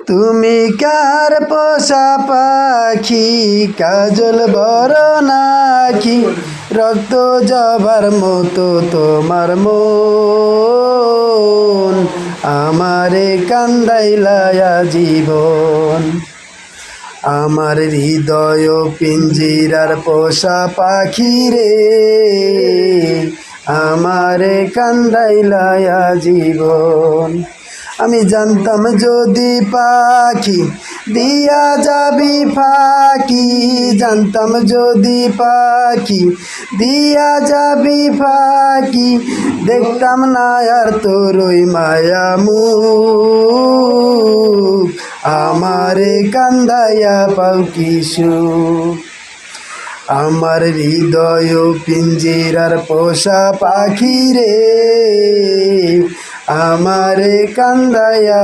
তুমি কার পোষা পাখি, কাজল বড় নাকি, রক্ত জবার মতো তোমার মন, আমারে কান্দাইলায়া জীবন। আমার হৃদয় পিঞ্জিরার পোষা পাখি রে, আমারে কান্দাইলায়া জীবন। আমি জানতাম যদি পাখি দিয়া যাবি ফাঁকি, জানতাম যদি পাখি দিয়া যাবি ফাঁকি, দেখতাম না আর তোর ওই মায়া মুখ, আমারে কান্দাইয়া পাও কি সুখ। আমার হৃদয় পিঞ্জিরার পোষা পাখি রে, আমারে কান্দাইয়া